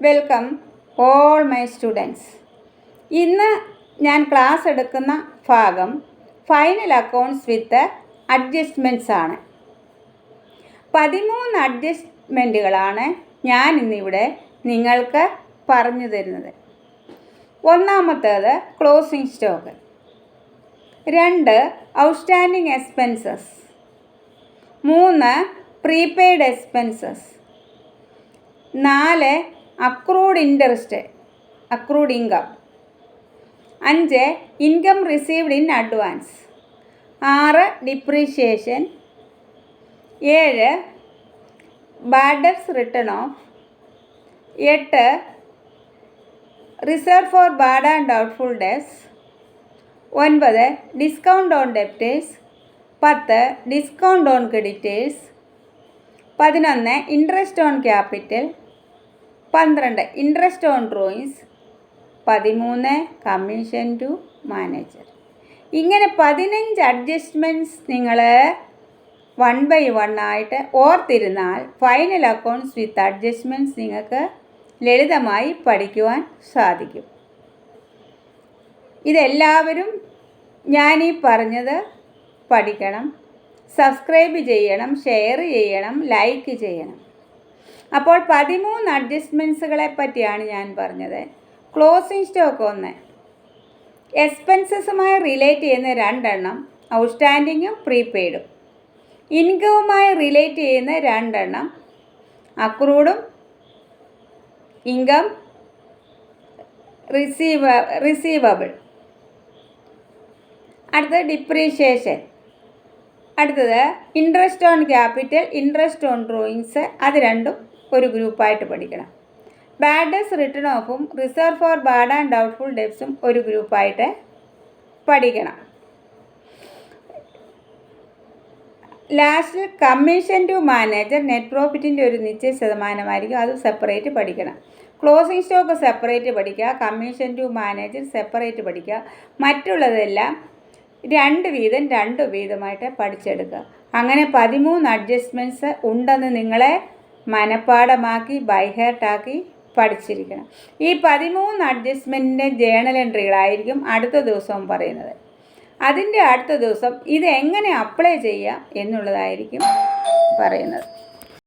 Welcome all my students. ഇന്ന് ഞാൻ class എടുക്കുന്ന ഭാഗം ഫൈനൽ അക്കൗണ്ട്സ് വിത്ത് അഡ്ജസ്റ്റ്മെൻറ്റ്സ് ആണ്. 13 അഡ്ജസ്റ്റ്മെൻറ്റുകളാണ് ഞാൻ ഇന്നിവിടെ നിങ്ങൾക്ക് പറഞ്ഞു തരുന്നത്. ഒന്നാമത്തേത് closing stock, 2 outstanding expenses, 3 prepaid expenses, 4 accrued interest accrued income, 5 income received in advance, 6 depreciation, 7 bad debts written off, 8 reserve for bad and doubtful debts, 9 discount on debtors, 10 discount on creditors, 11 interest on capital, 12 interest on drawings, 13 commission to manager. ഇങ്ങനെ 15 adjustments നിങ്ങൾ 1 by 1 ആയിട്ട് ഓർത്തിരുന്നാൽ final accounts with adjustments നിങ്ങൾക്ക് ലളിതമായി പഠിക്കുവാൻ സാധിക്കും. ഇതെല്ലാവരും ഞാനീ പറഞ്ഞത് പഠിക്കണം, സബ്സ്ക്രൈബ് ചെയ്യണം, ഷെയർ ചെയ്യണം, ലൈക്ക് ചെയ്യണം. അപ്പോൾ 13 അഡ്ജസ്റ്റ്മെൻറ്റ്സുകളെ പറ്റിയാണ് ഞാൻ പറഞ്ഞത്. ക്ലോസിംഗ് സ്റ്റോക്ക് 1, എക്സ്പെൻസസുമായി റിലേറ്റ് ചെയ്യുന്ന 2 എണ്ണം ഔട്ട്സ്റ്റാൻഡിങ്ങും പ്രീപെയ്ഡും, ഇൻകവുമായി റിലേറ്റ് ചെയ്യുന്ന 2 എണ്ണം അക്രൂഡും ഇൻകം റിസീവബിൾ, അടുത്തത് ഡിപ്രീഷിയേഷൻ, അടുത്തത് interest on capital, interest on drawings, അത് രണ്ടും ഒരു ഗ്രൂപ്പായിട്ട് പഠിക്കണം. ബാഡ് ഡെബ്റ്റ്സ് റിട്ടേൺ ഓഫും reserve for bad and doubtful ഡെബ്റ്റ്സും ഒരു ഗ്രൂപ്പായിട്ട് പഠിക്കണം. ലാസ്റ്റിൽ കമ്മീഷൻ ടു മാനേജർ, നെറ്റ് പ്രോഫിറ്റിൻ്റെ ഒരു നിശ്ചയ ശതമാനമായിരിക്കും, അത് സെപ്പറേറ്റ് പഠിക്കണം. ക്ലോസിംഗ് സ്റ്റോക്ക് സെപ്പറേറ്റ് പഠിക്കുക, കമ്മീഷൻ ടു മാനേജർ സെപ്പറേറ്റ് പഠിക്കുക, മറ്റുള്ളതെല്ലാം 2 വീതമായിട്ട് പഠിച്ചെടുക്കുക. അങ്ങനെ 13 അഡ്ജസ്റ്റ്മെൻറ്റ്സ് ഉണ്ടെന്ന് നിങ്ങളെ മനഃപ്പാഠമാക്കി ബൈഹേർട്ടാക്കി പഠിച്ചിരിക്കണം. ഈ 13 അഡ്ജസ്റ്റ്മെൻറ്റിൻ്റെ ജേണൽ എൻട്രികളായിരിക്കും അടുത്ത ദിവസവും പറയുന്നത്. അതിൻ്റെ അടുത്ത ദിവസം ഇത് എങ്ങനെ അപ്ലൈ ചെയ്യാം എന്നുള്ളതായിരിക്കും പറയുന്നത്.